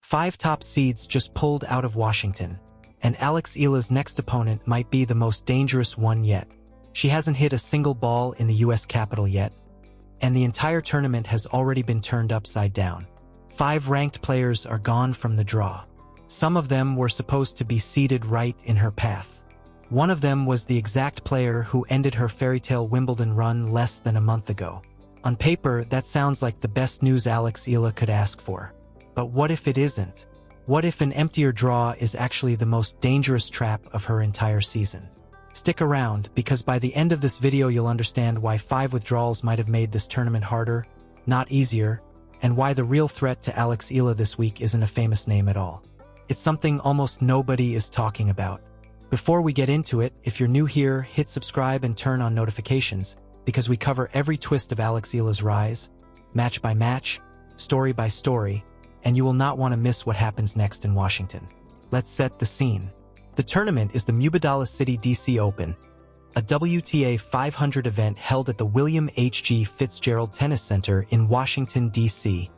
5 top seeds just pulled out of Washington, and Alex Eala's next opponent might be the most dangerous one yet. She hasn't hit a single ball in the US Capitol yet, and the entire tournament has already been turned upside down. 5 ranked players are gone from the draw. Some of them were supposed to be seated right in her path. One of them was the exact player who ended her fairytale Wimbledon run less than a month ago. On paper, that sounds like the best news Alex Eala could ask for. But what if it isn't? What if an emptier draw is actually the most dangerous trap of her entire season? Stick around, because by the end of this video you'll understand why 5 withdrawals might have made this tournament harder, not easier, and why the real threat to Alex Eala this week isn't a famous name at all. It's something almost nobody is talking about. Before we get into it, if you're new here, hit subscribe and turn on notifications, because we cover every twist of Alex Eala's rise, match by match, story by story, and you will not want to miss what happens next in Washington. Let's set the scene. The tournament is the Wimbledon City DC Open, a WTA 500 event held at the William H.G. Fitzgerald Tennis Center in Washington, D.C.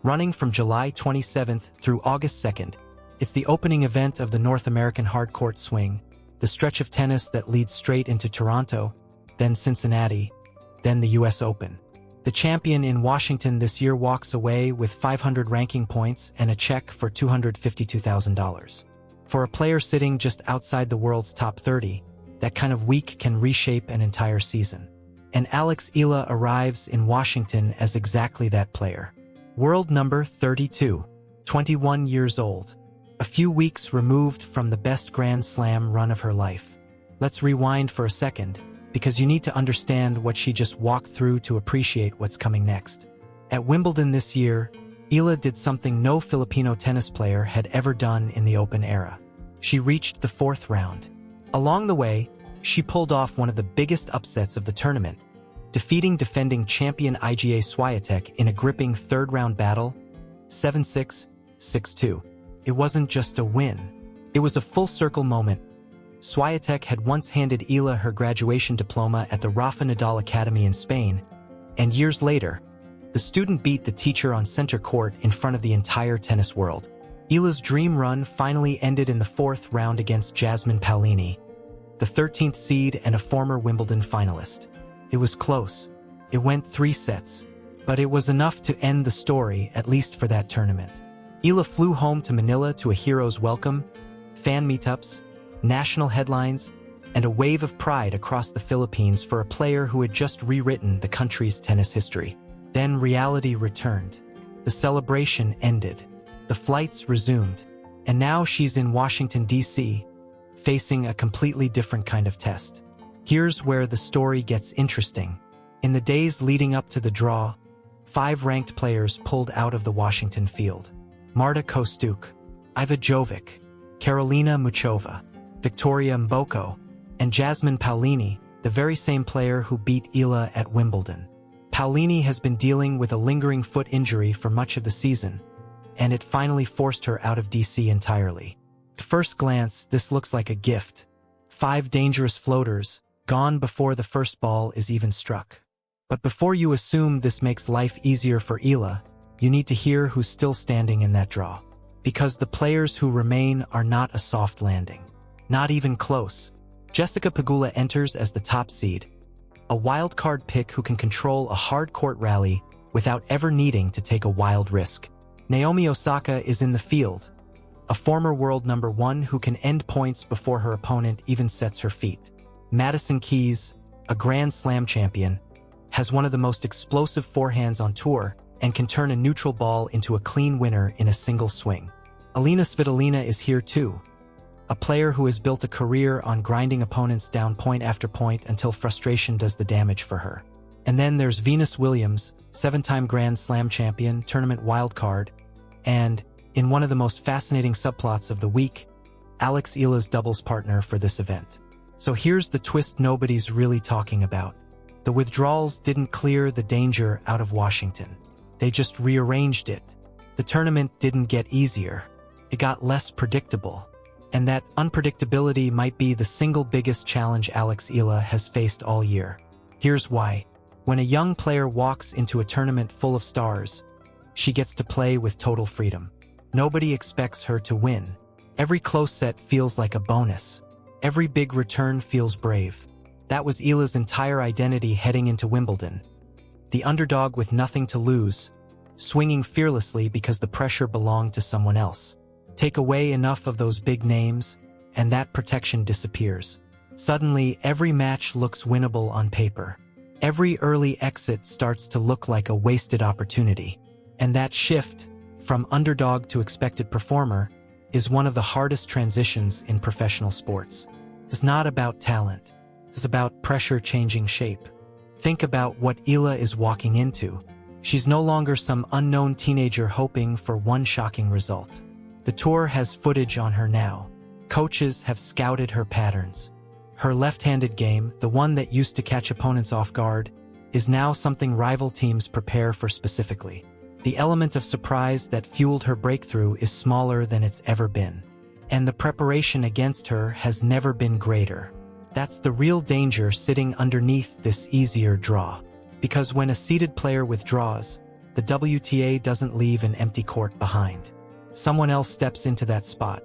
Running from July 27th through August 2nd, it's the opening event of the North American hardcourt swing, the stretch of tennis that leads straight into Toronto, then Cincinnati, then the US Open. The champion in Washington this year walks away with 500 ranking points and a check for $252,000. For a player sitting just outside the world's top 30, that kind of week can reshape an entire season. And Alex Eala arrives in Washington as exactly that player. World number 32, 21 years old, a few weeks removed from the best Grand Slam run of her life. Let's rewind for a second, because you need to understand what she just walked through to appreciate what's coming next. At Wimbledon this year, Eala did something no Filipino tennis player had ever done in the Open era. She reached the 4th round. Along the way, she pulled off one of the biggest upsets of the tournament, defeating defending champion Iga Swiatek in a gripping 3rd-round battle, 7-6, 6-2. It wasn't just a win. It was a full-circle moment. Swiatek had once handed Eala her graduation diploma at the Rafa Nadal Academy in Spain, and years later, the student beat the teacher on center court in front of the entire tennis world. Eala's dream run finally ended in the 4th round against Jasmine Paolini, the 13th seed and a former Wimbledon finalist. It was close. It went 3 sets, but it was enough to end the story, at least for that tournament. Eala flew home to Manila to a hero's welcome, fan meetups, national headlines, and a wave of pride across the Philippines for a player who had just rewritten the country's tennis history. Then reality returned. The celebration ended. The flights resumed. And now she's in Washington, D.C., facing a completely different kind of test. Here's where the story gets interesting. In the days leading up to the draw, 5 ranked players pulled out of the Washington field. Marta Kostyuk, Iva Jovic, Karolina Muchova, Victoria Mboko, and Jasmine Paolini, the very same player who beat Eala at Wimbledon. Paolini has been dealing with a lingering foot injury for much of the season, and it finally forced her out of DC entirely. At first glance, this looks like a gift. 5 dangerous floaters, gone before the first ball is even struck. But before you assume this makes life easier for Eala, you need to hear who's still standing in that draw. Because the players who remain are not a soft landing. Not even close. Jessica Pegula enters as the top seed, a wild card pick who can control a hard court rally without ever needing to take a wild risk. Naomi Osaka is in the field, a former world number 1 who can end points before her opponent even sets her feet. Madison Keys, a Grand Slam champion, has one of the most explosive forehands on tour and can turn a neutral ball into a clean winner in a single swing. Alina Svitolina is here too, a player who has built a career on grinding opponents down point after point until frustration does the damage for her. And then there's Venus Williams, 7-time Grand Slam champion, tournament wildcard, and, in one of the most fascinating subplots of the week, Alex Eala's doubles partner for this event. So here's the twist nobody's really talking about. The withdrawals didn't clear the danger out of Washington. They just rearranged it. The tournament didn't get easier. It got less predictable. And that unpredictability might be the single biggest challenge Alex Eala has faced all year. Here's why. When a young player walks into a tournament full of stars, she gets to play with total freedom. Nobody expects her to win. Every close set feels like a bonus. Every big return feels brave. That was Eala's entire identity heading into Wimbledon. The underdog with nothing to lose, swinging fearlessly because the pressure belonged to someone else. Take away enough of those big names, and that protection disappears. Suddenly, every match looks winnable on paper. Every early exit starts to look like a wasted opportunity. And that shift, from underdog to expected performer, is one of the hardest transitions in professional sports. It's not about talent. It's about pressure changing shape. Think about what Eala is walking into. She's no longer some unknown teenager hoping for one shocking result. The tour has footage on her now. Coaches have scouted her patterns. Her left-handed game, the one that used to catch opponents off guard, is now something rival teams prepare for specifically. The element of surprise that fueled her breakthrough is smaller than it's ever been. And the preparation against her has never been greater. That's the real danger sitting underneath this easier draw. Because when a seeded player withdraws, the WTA doesn't leave an empty court behind. Someone else steps into that spot.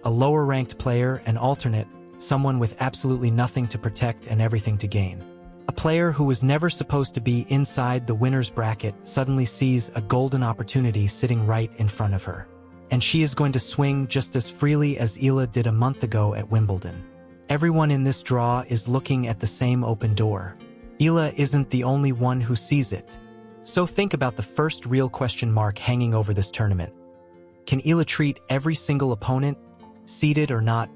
A lower-ranked player, an alternate, someone with absolutely nothing to protect and everything to gain. A player who was never supposed to be inside the winner's bracket suddenly sees a golden opportunity sitting right in front of her. And she is going to swing just as freely as Eala did a month ago at Wimbledon. Everyone in this draw is looking at the same open door. Eala isn't the only one who sees it. So think about the first real question mark hanging over this tournament. Can Eala treat every single opponent, seeded or not,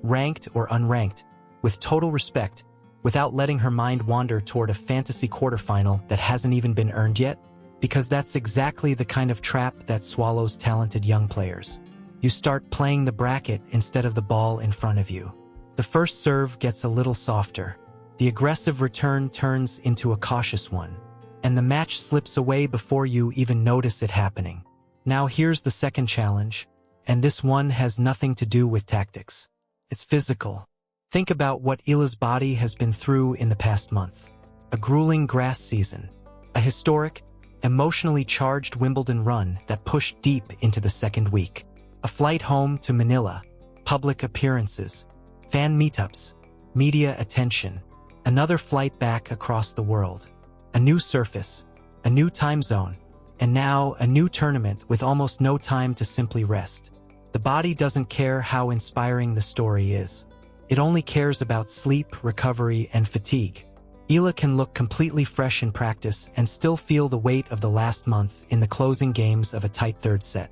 ranked or unranked, with total respect, without letting her mind wander toward a fantasy quarterfinal that hasn't even been earned yet? Because that's exactly the kind of trap that swallows talented young players. You start playing the bracket instead of the ball in front of you. The first serve gets a little softer. The aggressive return turns into a cautious one. And the match slips away before you even notice it happening. Now here's the second challenge, and this one has nothing to do with tactics. It's physical. Think about what Eala's body has been through in the past month. A grueling grass season. A historic, emotionally charged Wimbledon run that pushed deep into the second week. A flight home to Manila. Public appearances. Fan meetups. Media attention. Another flight back across the world. A new surface. A new time zone. And now a new tournament with almost no time to simply rest. The body doesn't care how inspiring the story is. It only cares about sleep, recovery, and fatigue. Eala can look completely fresh in practice and still feel the weight of the last month in the closing games of a tight third set.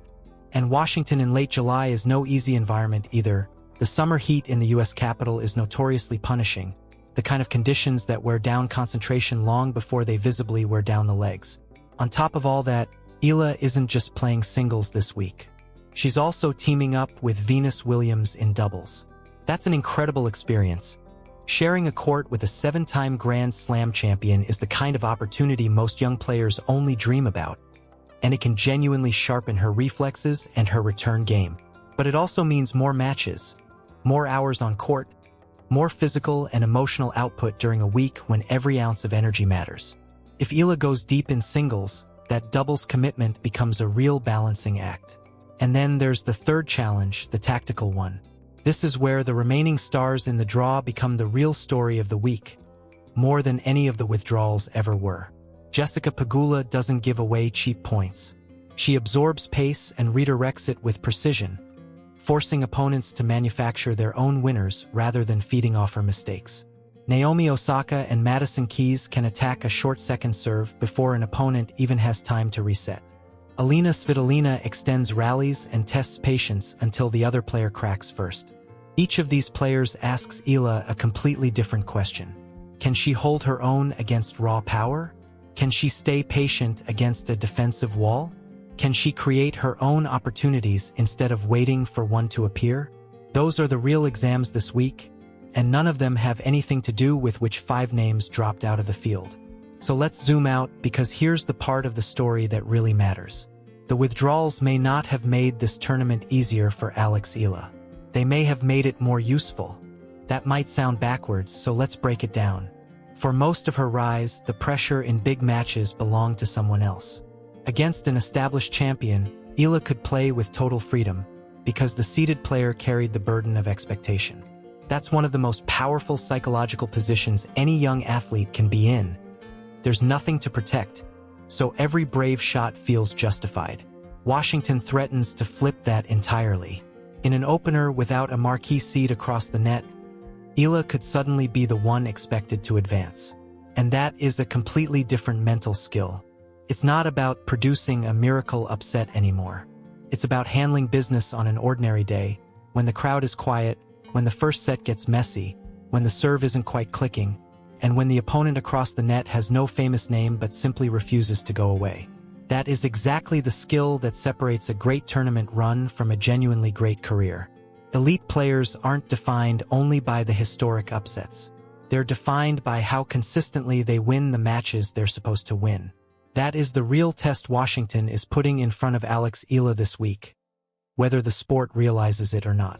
And Washington in late July is no easy environment either. The summer heat in the US capital is notoriously punishing, the kind of conditions that wear down concentration long before they visibly wear down the legs. On top of all that, Eala isn't just playing singles this week. She's also teaming up with Venus Williams in doubles. That's an incredible experience. Sharing a court with a 7-time Grand Slam champion is the kind of opportunity most young players only dream about, and it can genuinely sharpen her reflexes and her return game. But it also means more matches, more hours on court, more physical and emotional output during a week when every ounce of energy matters. If Eala goes deep in singles, that doubles commitment becomes a real balancing act. And then there's the third challenge, the tactical one. This is where the remaining stars in the draw become the real story of the week, more than any of the withdrawals ever were. Jessica Pegula doesn't give away cheap points. She absorbs pace and redirects it with precision, forcing opponents to manufacture their own winners rather than feeding off her mistakes. Naomi Osaka and Madison Keys can attack a short second serve before an opponent even has time to reset. Alina Svitolina extends rallies and tests patience until the other player cracks first. Each of these players asks Eala a completely different question. Can she hold her own against raw power? Can she stay patient against a defensive wall? Can she create her own opportunities instead of waiting for one to appear? Those are the real exams this week, and none of them have anything to do with which 5 names dropped out of the field. So let's zoom out, because here's the part of the story that really matters. The withdrawals may not have made this tournament easier for Alex Eala. They may have made it more useful. That might sound backwards, so let's break it down. For most of her rise, the pressure in big matches belonged to someone else. Against an established champion, Eala could play with total freedom because the seeded player carried the burden of expectation. That's one of the most powerful psychological positions any young athlete can be in. There's nothing to protect, so every brave shot feels justified. Washington threatens to flip that entirely. In an opener without a marquee seed across the net, Eala could suddenly be the one expected to advance. And that is a completely different mental skill. It's not about producing a miracle upset anymore. It's about handling business on an ordinary day, when the crowd is quiet, when the first set gets messy, when the serve isn't quite clicking, and when the opponent across the net has no famous name but simply refuses to go away. That is exactly the skill that separates a great tournament run from a genuinely great career. Elite players aren't defined only by the historic upsets. They're defined by how consistently they win the matches they're supposed to win. That is the real test Washington is putting in front of Alex Eala this week, whether the sport realizes it or not.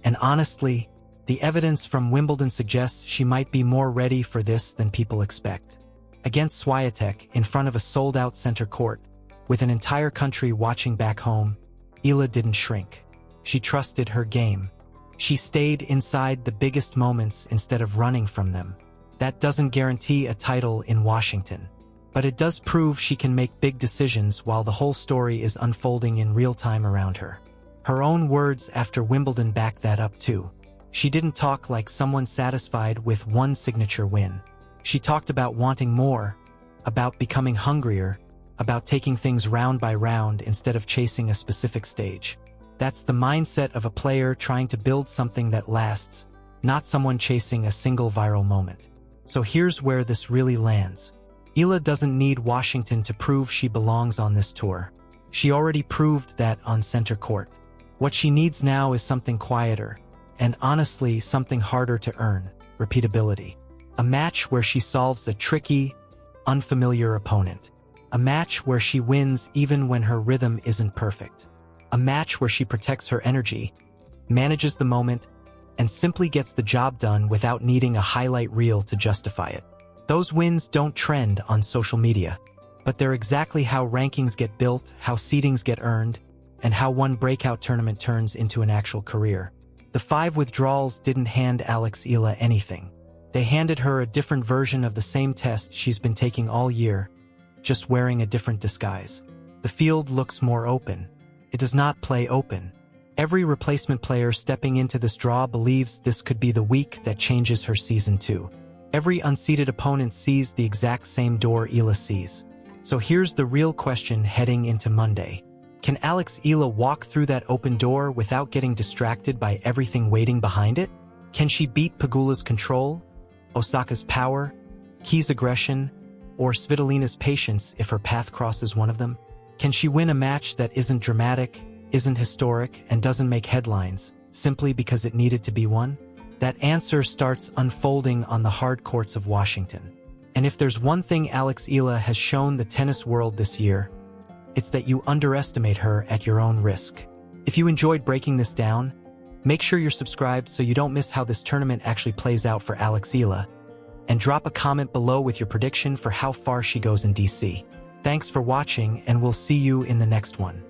And honestly, the evidence from Wimbledon suggests she might be more ready for this than people expect. Against Wta, in front of a sold-out center court, with an entire country watching back home, Eala didn't shrink. She trusted her game. She stayed inside the biggest moments instead of running from them. That doesn't guarantee a title in Washington, but it does prove she can make big decisions while the whole story is unfolding in real time around her. Her own words after Wimbledon back that up too. She didn't talk like someone satisfied with one signature win. She talked about wanting more, about becoming hungrier, about taking things round by round instead of chasing a specific stage. That's the mindset of a player trying to build something that lasts, not someone chasing a single viral moment. So here's where this really lands. Eala doesn't need Washington to prove she belongs on this tour. She already proved that on center court. What she needs now is something quieter, and honestly something harder to earn: repeatability. A match where she solves a tricky, unfamiliar opponent. A match where she wins even when her rhythm isn't perfect. A match where she protects her energy, manages the moment, and simply gets the job done without needing a highlight reel to justify it. Those wins don't trend on social media, but they're exactly how rankings get built, how seedings get earned, and how one breakout tournament turns into an actual career. The 5 withdrawals didn't hand Alex Eala anything. They handed her a different version of the same test she's been taking all year, just wearing a different disguise. The field looks more open. It does not play open. Every replacement player stepping into this draw believes this could be the week that changes her season too. Every unseeded opponent sees the exact same door Eala sees. So here's the real question heading into Monday. Can Alex Eala walk through that open door without getting distracted by everything waiting behind it? Can she beat Pegula's control, Osaka's power, Key's aggression, or Svitolina's patience if her path crosses one of them? Can she win a match that isn't dramatic, isn't historic, and doesn't make headlines, simply because it needed to be won? That answer starts unfolding on the hard courts of Washington. And if there's one thing Alex Eala has shown the tennis world this year, it's that you underestimate her at your own risk. If you enjoyed breaking this down, make sure you're subscribed so you don't miss how this tournament actually plays out for Alex Eala, and drop a comment below with your prediction for how far she goes in DC. Thanks for watching, and we'll see you in the next one.